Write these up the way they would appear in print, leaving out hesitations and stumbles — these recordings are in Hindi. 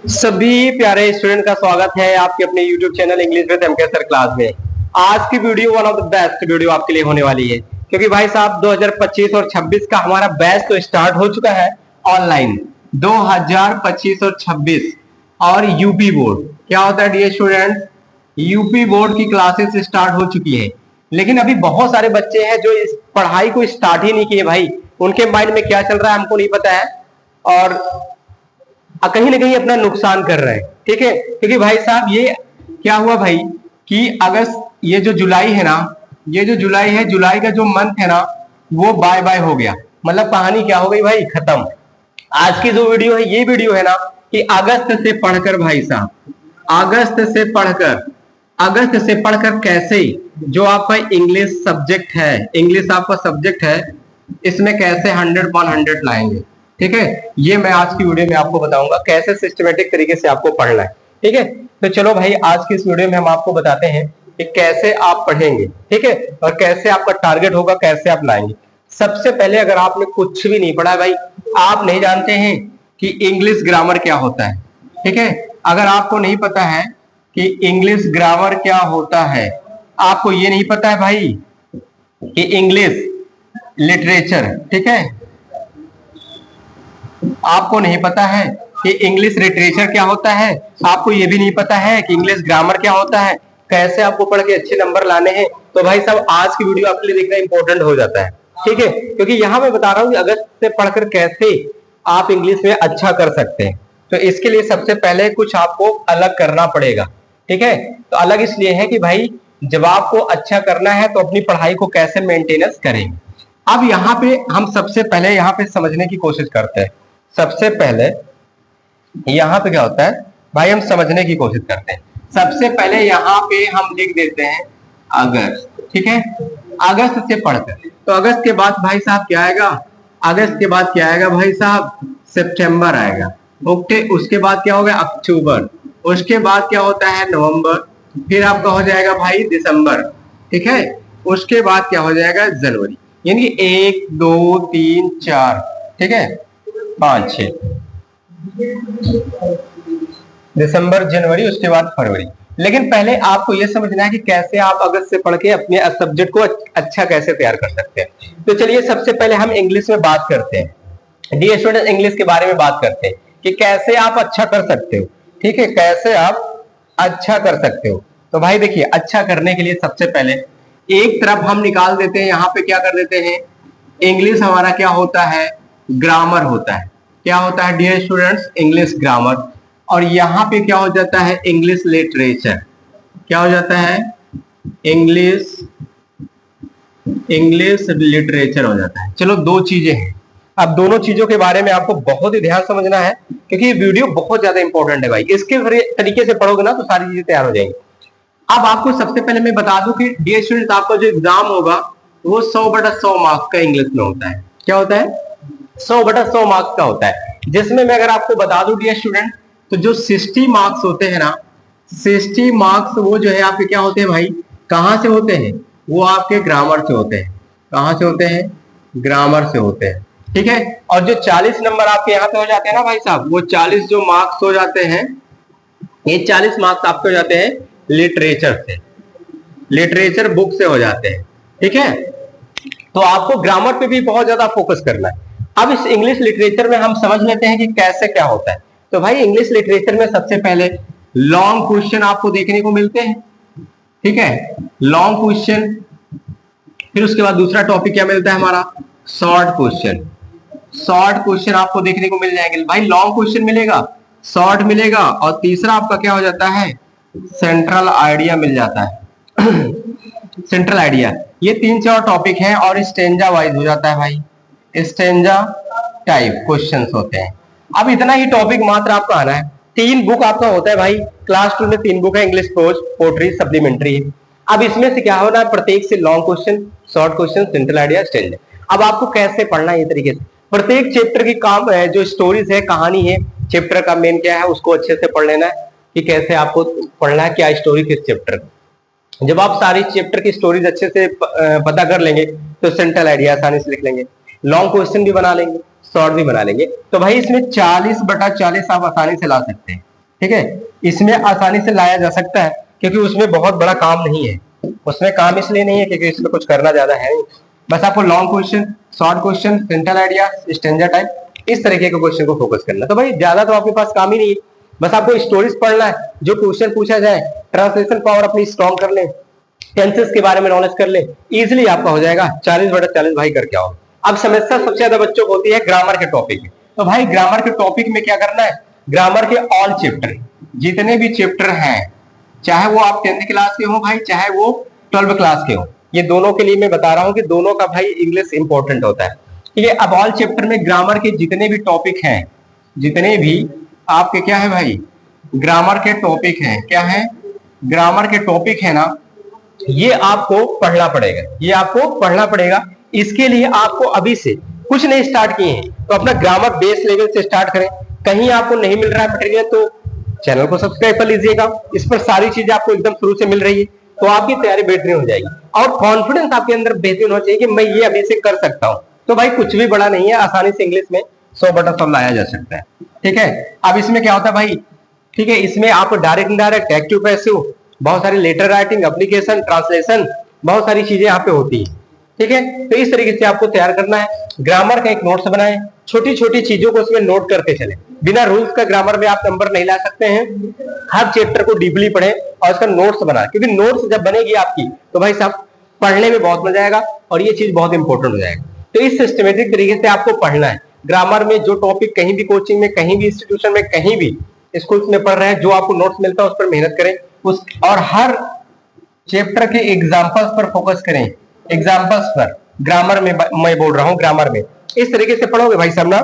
सभी प्यारे स्टूडेंट का स्वागत है आपके अपने YouTube channel English with MK sir class में। आज की video one of the best video आपके लिए होने वाली है, क्योंकि भाई साहब 2025 और 26 का हमारा बैच तो स्टार्ट हो चुका है ऑनलाइन। 2025 और 26 और यूपी बोर्ड क्या होता है डियर स्टूडेंट, यूपी बोर्ड की क्लासेस स्टार्ट हो चुकी है। लेकिन अभी बहुत सारे बच्चे हैं जो इस पढ़ाई को स्टार्ट ही नहीं किए भाई। उनके माइंड में क्या चल रहा है हमको नहीं पता है, और कहीं ना कहीं अपना नुकसान कर रहे हैं। ठीक है, क्योंकि भाई साहब ये क्या हुआ भाई कि अगस्त, ये जो जुलाई है ना, ये जो जुलाई है, जुलाई का जो मंथ है ना वो बाय बाय हो गया। मतलब कहानी क्या हो गई भाई, खत्म। आज की जो वीडियो है, ये वीडियो है ना कि अगस्त से पढ़कर भाई साहब, अगस्त से पढ़कर कैसे जो आपका इंग्लिश सब्जेक्ट है, इंग्लिश आपका सब्जेक्ट है, इसमें कैसे 100/100 लाएंगे। ठीक है, ये मैं आज की वीडियो में आपको बताऊंगा कैसे सिस्टमेटिक तरीके से आपको पढ़ना है। ठीक है, तो चलो भाई आज की इस वीडियो में हम आपको बताते हैं कि कैसे आप पढ़ेंगे। ठीक है, और कैसे आपका टारगेट होगा, कैसे आप लाएंगे। सबसे पहले अगर आपने कुछ भी नहीं पढ़ा भाई, आप नहीं जानते हैं कि इंग्लिश ग्रामर क्या होता है। ठीक है, अगर आपको नहीं पता है कि इंग्लिश ग्रामर क्या होता है, आपको ये नहीं पता है भाई कि इंग्लिश लिटरेचर, ठीक है, आपको नहीं पता है कि इंग्लिश लिटरेचर क्या होता है, आपको ये भी नहीं पता है कि इंग्लिश ग्रामर क्या होता है, कैसे आपको पढ़ के अच्छे नंबर लाने हैं, तो भाई साहब आज की वीडियो आपके लिए देखना इंपॉर्टेंट हो जाता है। ठीक है, क्योंकि यहां मैं बता रहा हूं कि अगस्त से पढ़कर कैसे आप इंग्लिश में अच्छा कर सकते हैं। तो इसके लिए सबसे पहले कुछ आपको अलग करना पड़ेगा। ठीक है, तो अलग इसलिए है कि भाई जब आपको अच्छा करना है तो अपनी पढ़ाई को कैसे मेंटेनेंस करेंगे। अब यहाँ पे हम सबसे पहले यहाँ पे समझने की कोशिश करते हैं। सबसे पहले यहाँ पे क्या होता है भाई, हम समझने की कोशिश करते हैं। सबसे पहले यहाँ पे हम लिख देते हैं अगस्त। ठीक है, अगस्त से पढ़कर, तो अगस्त के बाद भाई साहब क्या आएगा, अगस्त के बाद क्या आएगा भाई साहब, सितंबर आएगा। ओके, उसके बाद क्या होगा, अक्टूबर, उसके बाद क्या होता है नवंबर, फिर आपका हो जाएगा भाई दिसंबर। ठीक है, उसके बाद क्या हो जाएगा जनवरी, यानी 1 2 3 4, ठीक है, 5 6, दिसंबर जनवरी, उसके बाद फरवरी। लेकिन पहले आपको यह समझना है कि कैसे आप अगस्त से पढ़ के अपने सब्जेक्ट को अच्छा कैसे तैयार कर सकते हैं। तो चलिए सबसे पहले हम इंग्लिश में बात करते हैं। डियर स्टूडेंट, इंग्लिश के बारे में बात करते हैं कि कैसे आप अच्छा कर सकते हो। ठीक है, कैसे आप अच्छा कर सकते हो। तो भाई देखिए, अच्छा करने के लिए सबसे पहले एक तरफ हम निकाल देते हैं, यहाँ पे क्या कर देते हैं, इंग्लिश हमारा क्या होता है, ग्रामर होता है। क्या होता है डियर स्टूडेंट्स, इंग्लिश ग्रामर। और यहाँ पे क्या हो जाता है, इंग्लिश लिटरेचर। क्या हो जाता है, इंग्लिश लिटरेचर हो जाता है। चलो दो चीजें हैं। अब दोनों चीजों के बारे में आपको बहुत ही ध्यान समझना है, क्योंकि ये वीडियो बहुत ज्यादा इंपॉर्टेंट है भाई। इसके तरीके से पढ़ोगे ना तो सारी चीजें तैयार हो जाएंगी। अब आपको सबसे पहले मैं बता दूं कि डियर स्टूडेंट, आपका जो एग्जाम होगा वो 100/100 मार्क्स का इंग्लिश में होता है। क्या होता है, 100/100 मार्क्स का होता है। जिसमें मैं अगर आपको बता दूं डियर स्टूडेंट, तो जो 60 मार्क्स होते हैं ना, 60 मार्क्स वो जो है आपके क्या होते हैं भाई, कहां से होते हैं, वो आपके ग्रामर से होते हैं। कहां से होते हैं, ग्रामर से होते हैं। ठीक है, और जो 40 नंबर आपके यहाँ पे हो जाते हैं ना भाई साहब, वो 40 जो मार्क्स हो जाते हैं, ये 40 मार्क्स आपके हो जाते हैं लिटरेचर से, लिटरेचर बुक से हो जाते हैं। ठीक है, तो आपको ग्रामर पे भी बहुत ज्यादा फोकस करना है। अब इस इंग्लिश लिटरेचर में हम समझ लेते हैं कि कैसे क्या होता है। तो भाई इंग्लिश लिटरेचर में सबसे पहले लॉन्ग क्वेश्चन आपको देखने को मिलते हैं। ठीक है, लॉन्ग क्वेश्चन। फिर उसके बाद दूसरा टॉपिक क्या मिलता है हमारा, शॉर्ट क्वेश्चन। शॉर्ट क्वेश्चन आपको देखने को मिल जाएंगे भाई, लॉन्ग क्वेश्चन मिलेगा, शॉर्ट मिलेगा, और तीसरा आपका क्या हो जाता है, सेंट्रल आइडिया मिल जाता है। सेंट्रल आइडिया, ये 3-4 टॉपिक हैं, और स्टेंजा वाइज हो जाता है भाई, स्टेंजा टाइप क्वेश्चंस होते हैं। अब इतना ही टॉपिक मात्र आपका आना है। 3 बुक आपका होता है भाई, क्लास 2 में 3 बुक है, इंग्लिश प्रोज, पोट्री, सप्लीमेंट्री है। अब इसमें से क्या होना है, प्रत्येक से long question, short question, central idea, stanza. अब आपको कैसे पढ़ना है, ये तरीके से प्रत्येक चैप्टर की काम है, जो स्टोरीज है, कहानी है, चैप्टर का मेन क्या है, उसको अच्छे से पढ़ लेना है कि कैसे आपको पढ़ना है, क्या स्टोरी किस चैप्टर। जब आप सारी चैप्टर की स्टोरीज अच्छे से पता कर लेंगे तो सेंट्रल आइडिया आसानी से लिख लेंगे, लॉन्ग क्वेश्चन भी बना लेंगे, शॉर्ट भी बना लेंगे। तो भाई इसमें 40/40 आप आसानी से ला सकते हैं, ठीक है, इसमें आसानी से लाया जा सकता है क्योंकि उसमें बहुत बड़ा काम नहीं है। उसमें काम इसलिए नहीं है क्योंकि इसमें कुछ करना ज्यादा है नहीं, बस आपको long question, short question, central idea, stanza type, इस तरीके के क्वेश्चन को फोकस करना। तो भाई ज्यादा तो आपके पास काम ही नहीं है, बस आपको स्टोरीज पढ़ना है, जो क्वेश्चन पूछा जाए, ट्रांसलेशन पावर अपनी स्ट्रॉन्ग कर ले, टेंसेस के बारे में नॉलेज कर ले, इजिली आपका हो जाएगा। 40/40 भाई करके आओ। अब समस्या सबसे ज्यादा बच्चों को होती है ग्रामर के टॉपिक में। तो भाई ग्रामर के टॉपिक में क्या करना है, ग्रामर के ऑल चैप्टर, जितने भी चैप्टर हैं, चाहे वो आप 10th क्लास के हो भाई, चाहे वो 12th क्लास के हो, ये दोनों के लिए मैं बता रहा हूं कि दोनों का भाई इंग्लिश इंपॉर्टेंट होता है, ठीक है। अब ऑल चैप्टर में ग्रामर के जितने भी टॉपिक हैं, जितने भी आपके क्या है भाई, ग्रामर के टॉपिक हैं, क्या है, ग्रामर के टॉपिक है ना, ये आपको पढ़ना पड़ेगा, ये आपको पढ़ना पड़ेगा। इसके लिए आपको अभी से कुछ नहीं स्टार्ट किए हैं तो अपना ग्रामर बेस लेवल से स्टार्ट करें। कहीं आपको नहीं मिल रहा है मटेरियल तो चैनल को सब्सक्राइब कर लीजिएगा, इस पर सारी चीजें आपको एकदम शुरू से मिल रही है, तो आपकी तैयारी बेहतरीन हो जाएगी और कॉन्फिडेंस आपके अंदर बेहतरीन होना चाहिए कि मैं ये अभी से कर सकता हूं। तो भाई कुछ भी बड़ा नहीं है, आसानी से इंग्लिश में 100/100 लाया जा सकता है, ठीक है। अब इसमें क्या होता है भाई, ठीक है, इसमें आपको डायरेक्ट इनडायरेक्ट, एक्टिव पैसिव, बहुत सारी लेटर राइटिंग, एप्लीकेशन, ट्रांसलेशन, बहुत सारी चीजें यहाँ पे होती है, ठीक है। तो इस तरीके से आपको तैयार करना है। ग्रामर का एक नोट्स बनाएं, छोटी छोटी चीजों को उसमें नोट करते चले। बिना रूल्स का ग्रामर में आप नंबर नहीं ला सकते हैं। हर चैप्टर को डीपली पढ़ें और उसका नोट्स बनाएं, क्योंकि नोट्स जब बनेगी आपकी तो भाई साहब पढ़ने में बहुत मजा आएगा और ये चीज बहुत इंपॉर्टेंट हो जाएगा। तो इस सिस्टमेटिक तरीके से आपको पढ़ना है। ग्रामर में जो टॉपिक कहीं भी कोचिंग में, कहीं भी इंस्टीट्यूशन में, कहीं भी स्कूल में पढ़ रहे हैं, जो आपको नोट्स मिलता है उस पर मेहनत करें, उस और हर चैप्टर के एग्जाम्पल्स पर फोकस करें, एग्जाम्पल्स पर। ग्रामर में मैं बोल रहा हूँ, ग्रामर में इस तरीके से पढ़ोगे भाई साहब ना,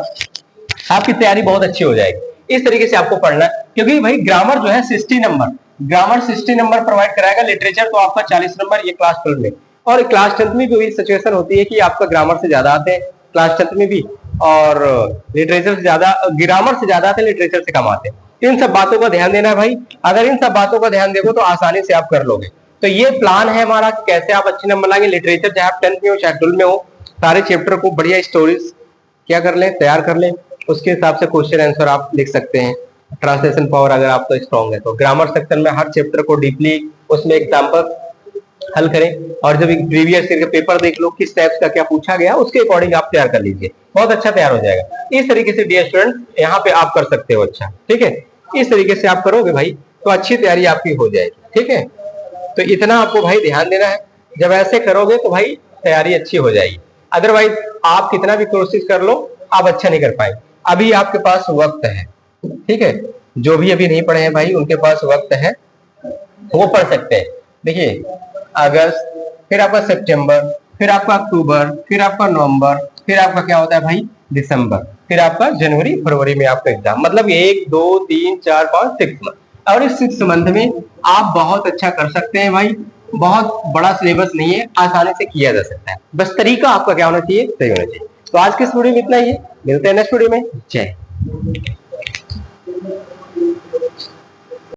आपकी तैयारी बहुत अच्छी हो जाएगी। इस तरीके से आपको पढ़ना है, क्योंकि भाई ग्रामर जो है 60 नंबर, ग्रामर 60 नंबर प्रोवाइड कराएगा। लिटरेचर तो आपका 40 नंबर, ये क्लास 12 में। और क्लास 10th में भी सिचुएशन होती है कि आपका ग्रामर से ज्यादा आते हैं क्लास 10th में भी, और लिटरेचर से ज्यादा, ग्रामर से ज्यादा आते हैं, लिटरेचर से कम आते हैं। इन सब बातों का ध्यान देना है भाई। अगर इन सब बातों का ध्यान देखो तो आसानी से आप कर लोगे। तो ये प्लान है हमारा कि कैसे आप अच्छे नंबर लाएंगे। लिटरेचर चाहे आप 10th में हो चाहे 12 में हो, सारे चैप्टर को बढ़िया स्टोरीज क्या कर लें, तैयार कर लें, उसके हिसाब से क्वेश्चन आंसर आप लिख सकते हैं। ट्रांसलेशन पावर अगर आपका स्ट्रॉन्ग है तो ग्रामर सेक्शन में हर चैप्टर को डीपली उसमें एग्जाम्पल हल करें, और जब प्रीवियस ईयर का पेपर देख लो किस टाइप का क्या पूछा गया, उसके अकॉर्डिंग आप तैयार कर लीजिए, बहुत अच्छा तैयार हो जाएगा। इस तरीके से डियर स्टूडेंट यहाँ पे आप कर सकते हो, अच्छा ठीक है। इस तरीके से आप करोगे भाई तो अच्छी तैयारी आपकी हो जाएगी, ठीक है। तो इतना आपको भाई ध्यान देना है, जब ऐसे करोगे तो भाई तैयारी अच्छी हो जाएगी। अदरवाइज आप कितना भी कोशिश कर लो, आप अच्छा नहीं कर पाएंगे। अभी आपके पास वक्त है, ठीक है, जो भी अभी नहीं पढ़े हैं भाई उनके पास वक्त है, वो पढ़ सकते हैं। देखिए अगस्त, फिर आपका सितंबर, फिर आपका अक्टूबर, फिर आपका नवंबर, फिर आपका क्या होता है भाई दिसंबर, फिर आपका जनवरी फरवरी में आपका एग्जाम, मतलब 1 2 3 4 5 6 मंथ। और इस 6 मंथ में आप बहुत अच्छा कर सकते हैं भाई। बहुत बड़ा सिलेबस नहीं है, आसानी से किया जा सकता है, बस तरीका आपका क्या होना चाहिए, सही होना चाहिए। तो आज के इस वीडियो में इतना ही है, मिलते हैं नेक्स्ट वीडियो में। जय।